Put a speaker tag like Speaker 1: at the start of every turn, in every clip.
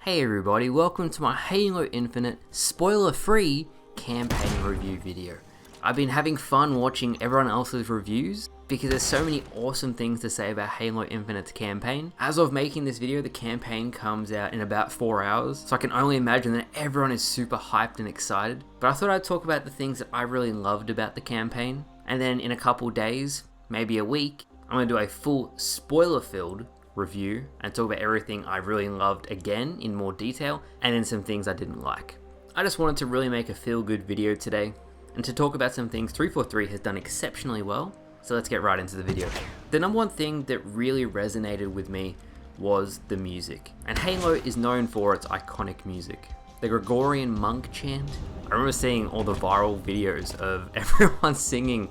Speaker 1: Hey everybody, welcome to my Halo Infinite spoiler-free campaign review video. I've been having fun watching everyone else's reviews because there's so many awesome things to say about Halo Infinite's campaign. As of making this video, the campaign comes out in about 4 hours, so I can only imagine that everyone is super hyped and excited. But I thought I'd talk about the things that I really loved about the campaign, and then in a couple days, maybe a week, I'm going to do a full spoiler-filled review and talk about everything I really loved again in more detail, and then some things I didn't like. I just wanted to really make a feel-good video today and to talk about some things 343 has done exceptionally well, so let's get right into the video. The number one thing that really resonated with me was the music, and Halo is known for its iconic music. The Gregorian monk chant, I remember seeing all the viral videos of everyone singing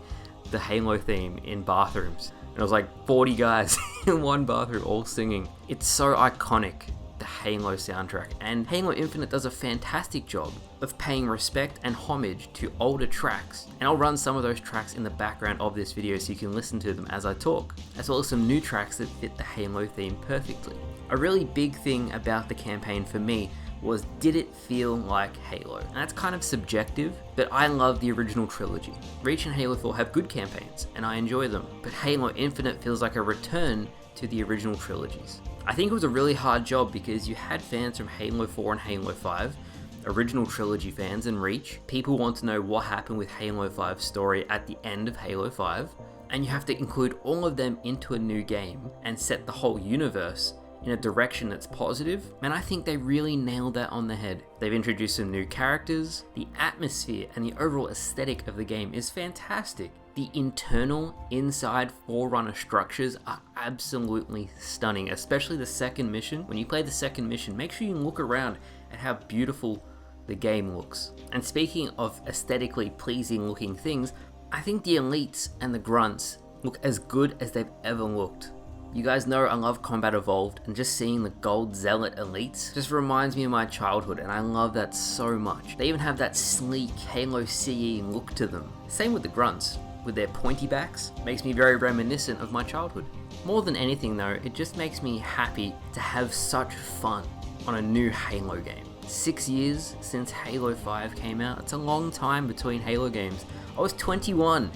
Speaker 1: the Halo theme in bathrooms. And it was like 40 guys in one bathroom all singing. It's so iconic, the Halo soundtrack. And Halo Infinite does a fantastic job of paying respect and homage to older tracks. And I'll run some of those tracks in the background of this video so you can listen to them as I talk, as well as some new tracks that fit the Halo theme perfectly. A really big thing about the campaign for me was, did it feel like Halo? And that's kind of subjective, but I love the original trilogy. Reach and Halo 4 have good campaigns, and I enjoy them, but Halo Infinite feels like a return to the original trilogies. I think it was a really hard job because you had fans from Halo 4 and Halo 5, original trilogy fans and Reach. People want to know what happened with Halo 5's story at the end of Halo 5, and you have to include all of them into a new game and set the whole universe in a direction that's positive, and I think they really nailed that on the head. They've introduced some new characters, the atmosphere and the overall aesthetic of the game is fantastic. The internal, inside Forerunner structures are absolutely stunning, especially the second mission. When you play the second mission, make sure you look around at how beautiful the game looks. And speaking of aesthetically pleasing looking things, I think the elites and the grunts look as good as they've ever looked. You guys know I love Combat Evolved, and just seeing the gold zealot elites just reminds me of my childhood, and I love that so much. They even have that sleek Halo CE look to them. Same with the grunts, with their pointy backs, makes me very reminiscent of my childhood. More than anything though, it just makes me happy to have such fun on a new Halo game. 6 years since Halo 5 came out, it's a long time between Halo games. I was 21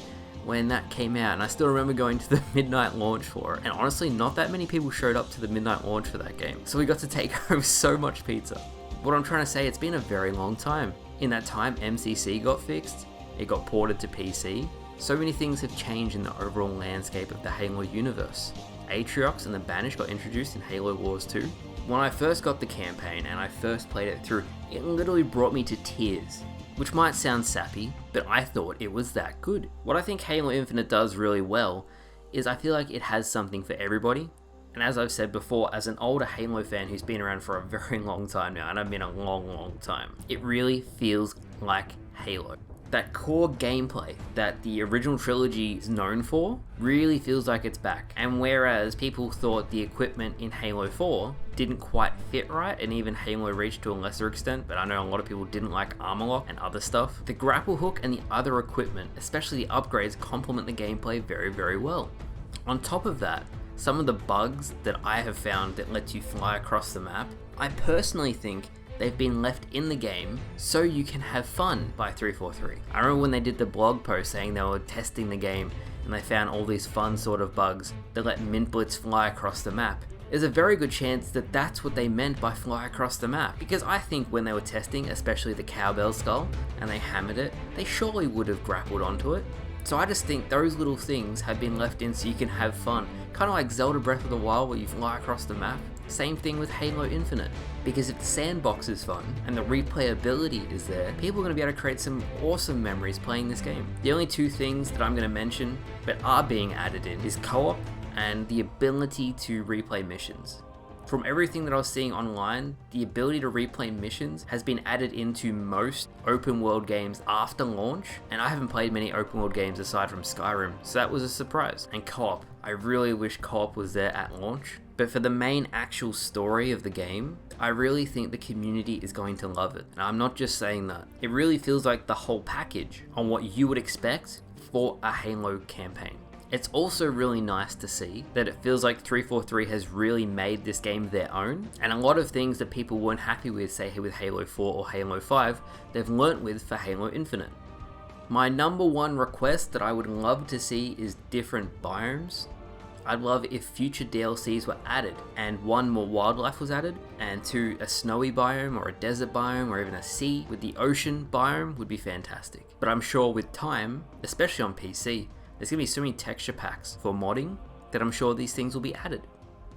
Speaker 1: when that came out, and I still remember going to the midnight launch for it, and honestly not that many people showed up to the midnight launch for that game, so we got to take home so much pizza. What I'm trying to say, it's been a very long time. In that time, MCC got fixed, it got ported to PC, so many things have changed in the overall landscape of the Halo universe. Atriox and the Banished got introduced in Halo Wars 2. When I first got the campaign and I first played it through, it literally brought me to tears. Which might sound sappy, but I thought it was that good. What I think Halo Infinite does really well is I feel like it has something for everybody. And as I've said before, as an older Halo fan who's been around for a very long time now, and I've been a long time, it really feels like Halo. That core gameplay that the original trilogy is known for really feels like it's back. And whereas people thought the equipment in Halo 4 didn't quite fit right, and even Halo Reach to a lesser extent, but I know a lot of people didn't like Armor Lock and other stuff, the grapple hook and the other equipment, especially the upgrades, complement the gameplay very well. On top of that, some of the bugs that I have found that lets you fly across the map, I personally think they've been left in the game so you can have fun by 343. I remember when they did the blog post saying they were testing the game and they found all these fun sort of bugs that let Mint Blitz fly across the map. There's a very good chance that that's what they meant by fly across the map, because I think when they were testing, especially the cowbell skull, and they hammered it, they surely would have grappled onto it. So I just think those little things have been left in so you can have fun. Kind of like Zelda Breath of the Wild where you fly across the map. Same thing with Halo Infinite. Because if the sandbox is fun and the replayability is there, people are going to be able to create some awesome memories playing this game. The only two things that I'm going to mention but are being added in is co-op and the ability to replay missions. From everything that I was seeing online, the ability to replay missions has been added into most open world games after launch, and I haven't played many open world games aside from Skyrim, so that was a surprise. And co-op, I really wish co-op was there at launch, but for the main actual story of the game, I really think the community is going to love it. And I'm not just saying that. It really feels like the whole package on what you would expect for a Halo campaign. It's also really nice to see that it feels like 343 has really made this game their own, and a lot of things that people weren't happy with, say with Halo 4 or Halo 5, they've learnt with for Halo Infinite. My number one request that I would love to see is different biomes. I'd love if future DLCs were added, and 1, more wildlife was added, and 2, a snowy biome or a desert biome or even a sea with the ocean biome would be fantastic. But I'm sure with time, especially on PC, there's going to be so many texture packs for modding that I'm sure these things will be added.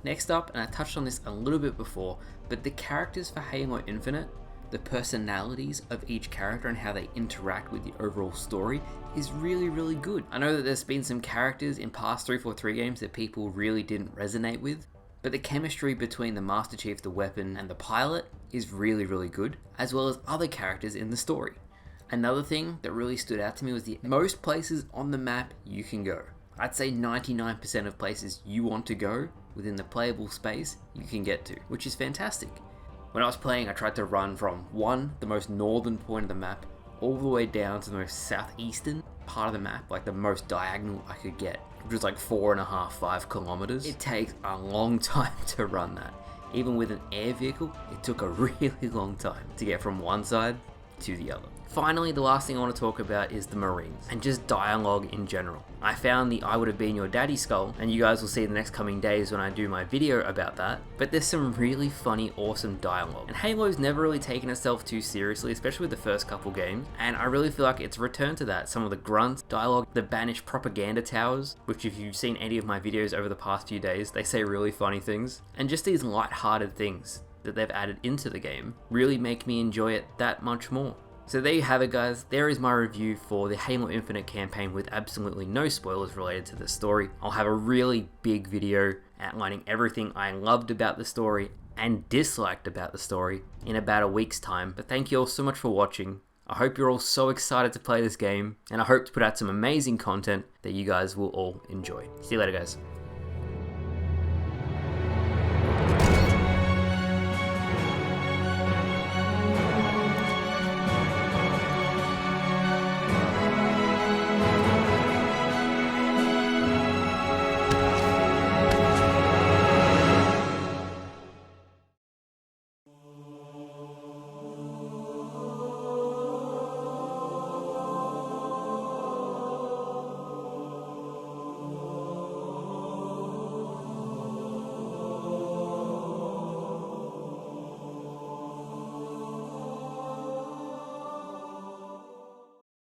Speaker 1: Next up, and I touched on this a little bit before, but the characters for Halo Infinite, the personalities of each character and how they interact with the overall story is really good. I know that there's been some characters in past 343 games that people really didn't resonate with, but the chemistry between the Master Chief, the weapon, and the pilot is really good, as well as other characters in the story. Another thing that really stood out to me was the most places on the map you can go. I'd say 99% of places you want to go within the playable space you can get to, which is fantastic. When I was playing, I tried to run from the most northern point of the map, all the way down to the most southeastern part of the map, like the most diagonal I could get, which was like 4.5-5 kilometers. It takes a long time to run that. Even with an air vehicle, it took a really long time to get from one side to the other. Finally, the last thing I want to talk about is the Marines, and just dialogue in general. I found the I Would Have Been Your Daddy skull, and you guys will see in the next coming days when I do my video about that, but there's some really funny, awesome dialogue. And Halo's never really taken itself too seriously, especially with the first couple games, and I really feel like it's returned to that. Some of the grunt dialogue, the banished propaganda towers, which if you've seen any of my videos over the past few days, they say really funny things, and just these light-hearted things that they've added into the game really make me enjoy it that much more. So there you have it, guys. There is my review for the Halo Infinite campaign with absolutely no spoilers related to the story. I'll have a really big video outlining everything I loved about the story and disliked about the story in about a week's time. But thank you all so much for watching. I hope you're all so excited to play this game, and I hope to put out some amazing content that you guys will all enjoy. See you later, guys.